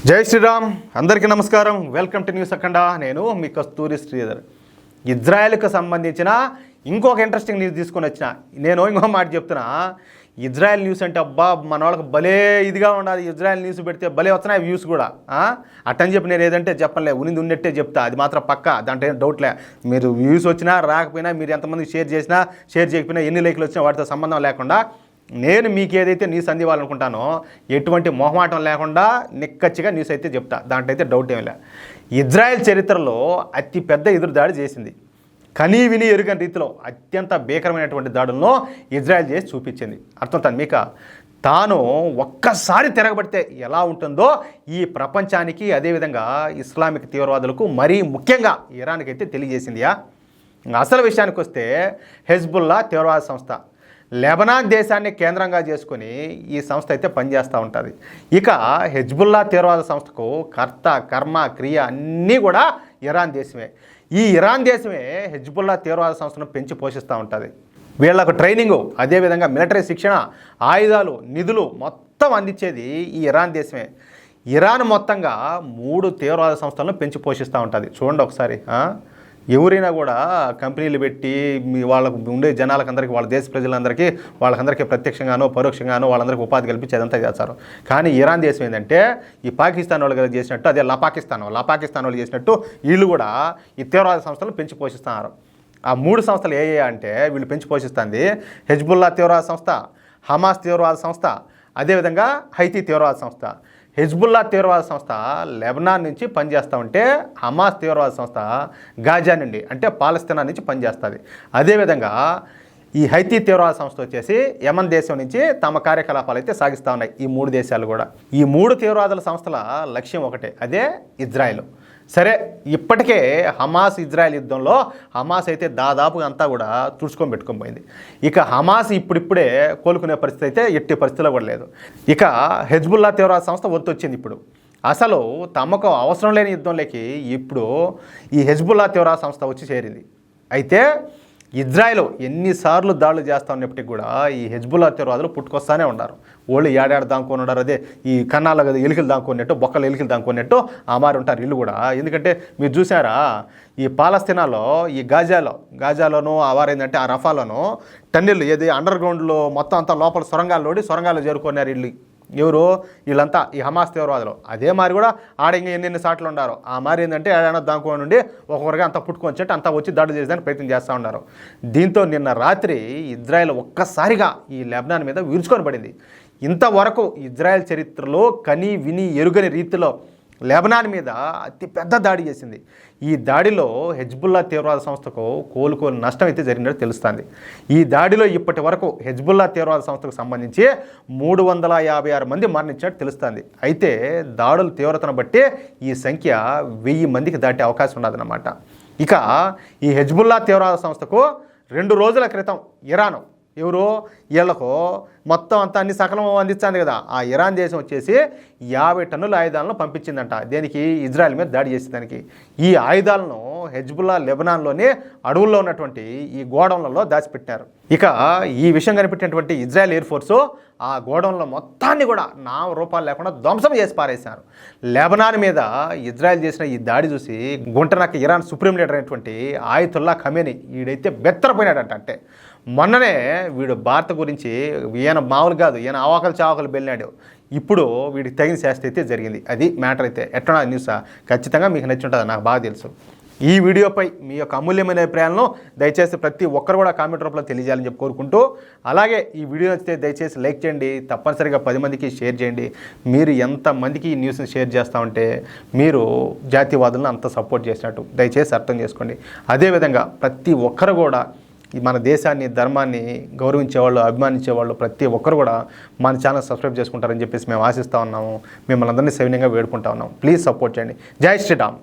జై శ్రీరామ్, అందరికీ నమస్కారం. వెల్కమ్ టు న్యూస్ అఖండ. నేను మీ కస్తూరి శ్రీధర్. ఇజ్రాయెల్కి సంబంధించిన ఇంకొక ఇంట్రెస్టింగ్ న్యూస్ తీసుకొని వచ్చిన. నేను ఇంకో మాట చెప్తున్నా, ఇజ్రాయెల్ న్యూస్ అంటే అబ్బా మన వాళ్ళకి భలే ఇదిగా ఉండాలి. ఇజ్రాయెల్ న్యూస్ పెడితే భలే వస్తున్నాయి వ్యూస్ కూడా. అట్టని చెప్పి నేను ఏదంటే చెప్పలే, ఉన్నది ఉన్నట్టే చెప్తా. అది మాత్రం పక్క, దాంట్లో ఏం డౌట్లే. మీరు వ్యూస్ వచ్చినా రాకపోయినా, మీరు ఎంతమంది షేర్ చేసినా షేర్ చేయకపోయినా, ఎన్ని లైక్లు వచ్చినా వాటితో సంబంధం లేకుండా నేను మీకు ఏదైతే న్యూస్ అందివ్వాలనుకుంటానో ఎటువంటి మొహమాటం లేకుండా నిక్కచ్చిగా న్యూస్ అయితే చెప్తా. దాంట్లో అయితే డౌట్ ఏమి లే. ఇజ్రాయెల్ చరిత్రలో అతి పెద్ద ఎదురుదాడి చేసింది. కనీ విని ఎరుగని రీతిలో అత్యంత భీకరమైనటువంటి దాడులను ఇజ్రాయెల్ చేసి చూపించింది. అర్థం మీకు తాను ఒక్కసారి తిరగబడితే ఎలా ఉంటుందో ఈ ప్రపంచానికి, అదేవిధంగా ఇస్లామిక్ తీవ్రవాదులకు, మరీ ముఖ్యంగా ఇరాన్కి అయితే తెలియజేసిందియా. అసలు విషయానికి వస్తే హెజ్బుల్లా తీవ్రవాద సంస్థ లెబనాన్ దేశాన్ని కేంద్రంగా చేసుకుని ఈ సంస్థ అయితే పనిచేస్తూ ఉంటుంది. ఇక హెజ్బుల్లా తీవ్రవాద సంస్థకు కర్త, కర్మ, క్రియ అన్నీ కూడా ఇరాన్ దేశమే. ఈ ఇరాన్ దేశమే హెజ్బుల్లా తీవ్రవాద సంస్థను పెంచి పోషిస్తూ ఉంటుంది. వీళ్లకు ట్రైనింగు, అదేవిధంగా మిలిటరీ శిక్షణ, ఆయుధాలు, నిధులు మొత్తం అందించేది ఈ ఇరాన్ దేశమే. ఇరాన్ మొత్తంగా 3 తీవ్రవాద సంస్థలను పెంచి పోషిస్తూ ఉంటుంది. చూడండి ఒకసారి. ఎవరైనా కూడా కంపెనీలు పెట్టి వాళ్ళకు ఉండే జనాలకందరికీ, వాళ్ళ దేశ ప్రజలందరికీ, వాళ్ళకందరికీ ప్రత్యక్షంగానో పరోక్షంగానో వాళ్ళందరికీ ఉపాధి కల్పించేదంతా చేస్తారు. కానీ ఇరాన్ దేశం ఏంటంటే ఈ పాకిస్తాన్ వాళ్ళు చేసినట్టు, అదే పాకిస్తాన్ వాళ్ళు చేసినట్టు వీళ్ళు కూడా ఈ తీవ్రవాద సంస్థలు పెంచి పోషిస్తున్నారు. ఆ 3 సంస్థలు ఏ అంటే వీళ్ళు పెంచి పోషిస్తుంది హెజ్బుల్లా తీవ్రవాద సంస్థ, హమాస్ తీవ్రవాద సంస్థ, అదేవిధంగా హైతీ తీవ్రవాద సంస్థ. హెజ్బుల్లా తీవ్రవాద సంస్థ లెబనాన్ నుంచి పనిచేస్తూ ఉంటే, హమాస్ తీవ్రవాద సంస్థ గాజా నుండి, అంటే పాలస్తీనా నుంచి పనిచేస్తుంది. అదేవిధంగా ఈ హైతీ తీవ్రవాద సంస్థ వచ్చేసి యమన్ దేశం నుంచి తమ కార్యకలాపాలు అయితే సాగిస్తూ ఉన్నాయి. ఈ 3 దేశాలు కూడా. ఈ 3 తీవ్రవాదుల సంస్థల లక్ష్యం ఒకటే, అదే ఇజ్రాయెల్. సరే, ఇప్పటికే హమాస్ ఇజ్రాయెల్ యుద్ధంలో హమాస్ అయితే దాదాపుగా అంతా కూడా తుడుచుకొని పెట్టుకొని పోయింది. ఇక హమాస్ ఇప్పుడిప్పుడే కోలుకునే పరిస్థితి అయితే ఎట్టి పరిస్థితిలో కూడా లేదు. ఇక హెజ్బుల్లా తీవ్రవాద సంస్థ వచ్చింది ఇప్పుడు. అసలు తమకు అవసరం లేని యుద్ధంలోకి ఇప్పుడు ఈ హెజ్బుల్లా తీవ్రవాద సంస్థ వచ్చి చేరింది. అయితే ఇజ్రాయెల్ ఎన్నిసార్లు దాడులు చేస్తూ ఉన్నప్పటికీ కూడా ఈ హెజ్బుల్లా తీవ్రవాదులు పుట్టుకొస్తానే ఉన్నారు. వాళ్ళు ఏడాడు దాక్కొని ఉన్నారు. అదే ఈ కన్నాల ఎలికలు దాక్కున్నట్టు, బొక్కలు ఎలికలు దాక్కున్నట్టు ఆ మారి ఉంటారు వీళ్ళు కూడా. ఎందుకంటే మీరు చూసారా, ఈ పాలస్తీనాలో, ఈ గాజాలోనూ ఆ వారు ఏంటంటే ఆ రఫాలోనూ టన్నెళ్ళు, ఏది అండర్ గ్రౌండ్లో మొత్తం అంతా లోపల సొరంగాల్లో చేరుకున్నారు వీళ్ళు. ఎవరు వీళ్ళంతా? ఈ హమాస్ తీవ్రవాదులు. అదే మారి కూడా ఆడ ఇంకా ఎన్ని సార్లు ఉన్నారు. ఆ మారి ఏంటంటే ఏడైనా దానికోని నుండి ఒక్కొక్కరిగా అంతా పుట్టుకొచ్చేట్టు అంతా వచ్చి దాడి చేసేదానికి ప్రయత్నం చేస్తూ ఉన్నారు. దీంతో నిన్న రాత్రి ఇజ్రాయెల్ ఒక్కసారిగా ఈ లెబనాన్ మీద విరుచుకొని పడింది. ఇంతవరకు ఇజ్రాయెల్ చరిత్రలో కని విని ఎరుగని రీతిలో లెబనాన్ మీద అతి పెద్ద దాడి చేసింది. ఈ దాడిలో హెజ్బుల్లా తీవ్రవాద సంస్థకు కోలుకోని నష్టం అయితే జరిగినట్టు తెలుస్తుంది. ఈ దాడిలో ఇప్పటి వరకు హెజ్బుల్లా తీవ్రవాద సంస్థకు సంబంధించి 356 మంది మరణించినట్టు తెలుస్తుంది. అయితే దాడుల తీవ్రతను బట్టి ఈ సంఖ్య 1000 మందికి దాటే అవకాశం ఉన్నదన్నమాట. ఇక ఈ హెజ్బుల్లా తీవ్రవాద సంస్థకు 2 రోజుల క్రితం ఇరాను, ఎవరు వీళ్ళకు మొత్తం అంతా అన్ని సకలం అందించింది కదా, ఆ ఇరాన్ దేశం వచ్చేసి 50 టన్నుల ఆయుధాలను పంపించిందంట. దేనికి? ఇజ్రాయెల్ మీద దాడి చేసేదానికి. ఈ ఆయుధాలను హెజ్బుల్లా లెబనాన్లోని అడవుల్లో ఉన్నటువంటి ఈ గోడౌన్లలో దాచిపెట్టారు. ఇక ఈ విషయం కనిపెట్టినటువంటి ఇజ్రాయెల్ ఎయిర్ ఫోర్సు ఆ గోడౌన్లో మొత్తాన్ని కూడా రూపాయలు లేకుండా ధ్వంసం చేసి పారేశారు. లెబనాన్ మీద ఇజ్రాయెల్ చేసిన ఈ దాడి చూసి గుంటనక్క ఇరాన్ సుప్రీం లీడర్ అయినటువంటి ఆయతుల్లా ఖమేనీ వీడైతే బెత్తరపోయినాడంట. అంటే మొన్ననే వీడు భారత్ గురించి ఈయన మామూలు కాదు, ఈయన ఆవాకలు చావాకలు వెళ్ళినాడు. ఇప్పుడు వీడికి తగిన శాస్తి అయితే జరిగింది. అది మ్యాటర్. అయితే ఎట్లా న్యూస్ ఖచ్చితంగా మీకు నచ్చి ఉంటుంది, నాకు బాగా తెలుసు. ఈ వీడియోపై మీ యొక్క అమూల్యమైన అభిప్రాయాలను దయచేసి ప్రతి ఒక్కరు కూడా కామెంట్ రూపంలో తెలియజేయాలని చెప్పి కోరుకుంటూ, అలాగే ఈ వీడియో నచ్చితే దయచేసి లైక్ చేయండి, తప్పనిసరిగా 10 మందికి షేర్ చేయండి. మీరు ఎంతమందికి ఈ న్యూస్ని షేర్ చేస్తూ ఉంటే మీరు జాతీయవాదులను అంత సపోర్ట్ చేసినట్టు దయచేసి అర్థం చేసుకోండి. అదేవిధంగా ప్రతి ఒక్కరు కూడా మన దేశాన్ని, ధర్మాన్ని గౌరవించేవాళ్ళు, అభిమానించేవాళ్ళు ప్రతి ఒక్కరు కూడా మన ఛానల్ సబ్స్క్రైబ్ చేసుకుంటారని చెప్పేసి మేము ఆశిస్తూ ఉన్నాము. మిమ్మల్ని అందరినీ సవినయంగా వేడుకుంటా ఉన్నాము. ప్లీజ్ సపోర్ట్ చేయండి. జై శ్రీరామ్.